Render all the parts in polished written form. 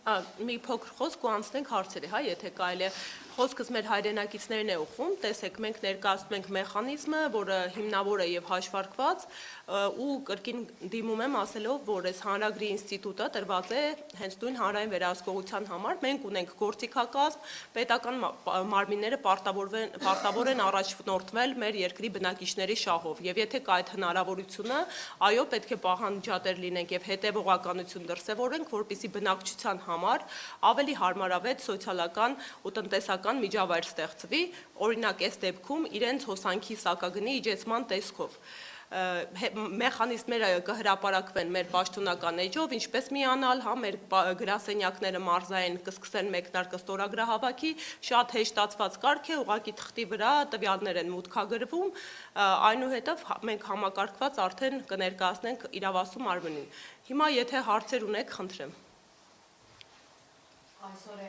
Մի փոքր խոսք ու անցնենք հարցերի, հա, եթե կարելի է, խոսքս մեր հայրենակիցներն է ուղղում, տեսեք, մենք ներկայացնում ենք մեխանիզմը, որը հիմնավոր է եւ հաշվարկված, ու կրկին դիմում եմ ասելով, որ այս հանրագրի ինստիտուտը տրված է հենց նույն հանրային վերահսկողության համար, մենք ունենք գործիքակազմ, պետական մարմինները պարտավոր են առաջնորդվել մեր երկրի բնակիչների շահով, եւ եթե կա այդ հնարավորությունը, այո, պետք է պահանջատեր լինենք եւ հետեւողականություն դրսեւորենք, որպեսզի բնակչության համար ավելի հարմարավետ սոցիալական ու տնտեսական միջավայր ստեղծվի, օրինակ այս դեպքում իրենց հոսանքի սակագնի իջեցման տեսքով։ Մեխանիզմները կհրապարակվեն մեր պաշտոնական էջով, ինչպես միանալ, հա, մեր գրասենյակները մարզային կսկսեն մեկնարկը ստորագրահավաքի, շատ հեշտացված կարգ է, ուղղակի թղթի վրա տվյալներ են մուտքագրվում, այնուհետև մենք համակարգված արդեն կներկայացնենք իրավասու մարմնին։ Հիմա եթե հարցեր ունեք, խնդրեմ։ Այսօր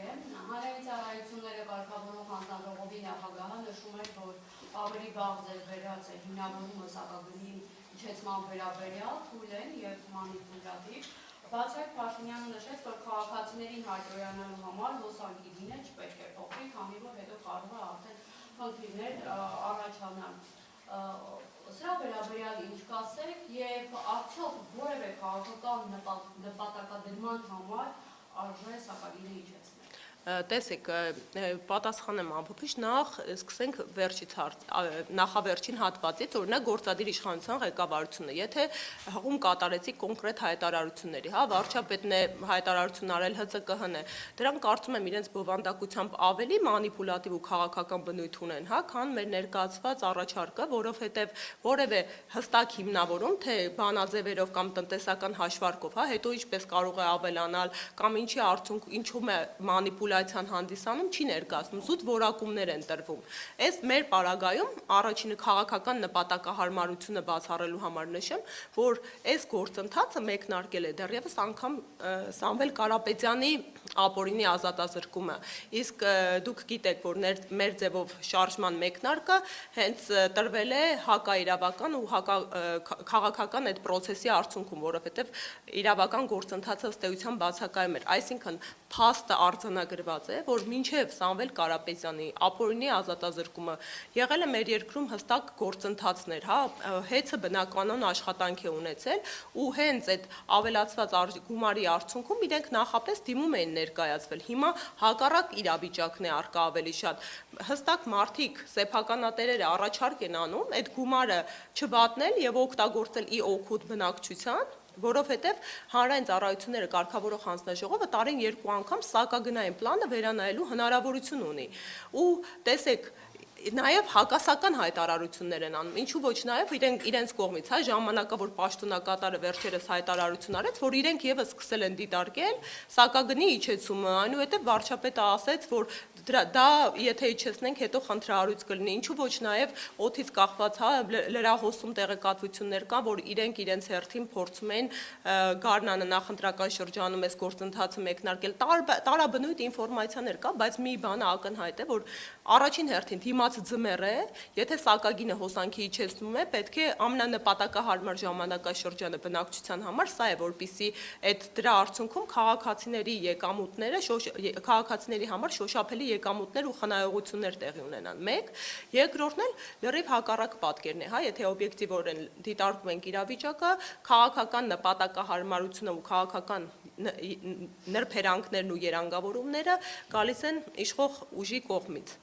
հանրային ծառայությունները կարգավորող հանձնաժողովի նախագահը նշում էր, որ ավելի վաղ ձեռբերած է հիմնավորումը սակագնի իջեցման վերաբերյալ, թույլ են եւ մանիպուլատիվ, բացի այդ Փաշինյանը նշեց, որ քաղաքացիներին հաջողանալու համար հոսանքի գինը չպետք է փոխվի, քանի որ հետո կարող է արդեն խնդիրներ առաջանալ։ Սրա վերաբերյալ ինչ կասեք եւ արդյոք որևէ քաղաքական նպատակադրման համար արժե սակագինը իջեցնել։ Տեսեք, պատասխանեմ ամփոփիչ, նախ սկսենք վերջից նախավերջին հատվածից, օրինակ գործադիր իշխանության ղեկավարությունը, եթե հղում կատարեցի կոնկրետ հայտարարությունների, հա, վարչապետն է հայտարարություն արել ՀՑԿՀ-ն է, դրանք կարծում եմ իրենց բովանդակությամբ ավելի մանիպուլատիվ ու քաղաքական բնույթ ունեն, հա, քան մեր ներկայացված առաջարկը, որովհետև որևէ հստակ հիմնավորում, թե բանաձևերով կամ տնտեսական հաշվարկով, հա, հետո ինչպես կարող է ավելանալ կամ ինչի արդյունք ինչում է մանիպուլացիան հանդիսանում չի ներկայացնում, զուտ որակումներ են տրվում։ Այս մեր պարագայում առաջինը քաղաքական նպատակահարմարությունը բացառելու համար նշեմ, որ այս գործընթացը մեկնարկել է դեռևս անգամ Սամվել Կարապետյանի ապօրինի ազատազրկումը։ Իսկ դուք գիտեք, որ մեր ձևով շարժման մեկնարկը հենց տրվել է հակաիրավական ու քաղաքական այդ process-ի արդյունքում, որովհետև իրավական գործընթացը ըստ էության բացակայում էր, այսինքն փաստը արձանագրված է, որ մինչև Սամվել Կարապետյանի ապօրինի ազատազրկումը եղել է մեր երկրում հստակ գործընթացներ, հա, հեծը բնականon աշխատանք է ունեցել ու հենց այդ ավելացված գումարի արդյունքում իրենք նախապես դիմում էին ներկայացվել։ Հիմա հակառակ իրավիճակն է առկա ավելի շատ։ Հստակ մարդիկ, սեփականատերերը առաջարկ են անում այդ գումարը չվատնել եւ օգտագործել ի օգուտ բնակչության, որովհետև հանրային ծառայությունները կարգավորող հանձնաժողովը տարին 2 անգամ սակագնային պլանը վերանայելու հնարավորություն ունի։ Ու տեսեք, նաև հակասական հայտարարություններ են անում, ինչու ոչ նաև իրենց կողմից, հա, ժամանակավոր պաշտոնակատարը վերջերս հայտարարություն արեց, որ իրենք եւս սկսել են դիտարկել սակագնի իջեցումը, այնուհետև վարչապետը ասեց, որ դա եթե իջեցնենք, հետո խնդրահարույց կլինի, ինչու ոչ նաև օդից կախված, հա, լրահոսում տեղեկատվություններ կան, որ իրենք իրենց հերթին փորձում են Գարնանը նախընտրական շրջանում այս գործընթացը մեկնարկել, տարաբնույթ ինֆորմացիաներ կա, բայց մի բանը ակնհայտ է, որ առաջին հերթին դիմաց ձմեռ է, եթե սակագինը հոսանքի իջեցնում է, պետք է ամենանպատակահարմար ժամանակաշրջանը բնակչության համար սա է, որպեսզի այդ դրա արդյունքում քաղաքացիների համար շոշափելի եկամուտներ ու խնայողություններ տեղի ունենան։ Մեկ, երկրորդն էլ լրիվ հակառակ պատկերն է, հա, եթե օբյեկտիվորեն դիտարկում ենք իրավիճակը, քաղաքական նպատակահարմարությունը ու քաղաքական նրբերանգներն ու երանգավորումները գալիս են իշխող ուժի կողմից։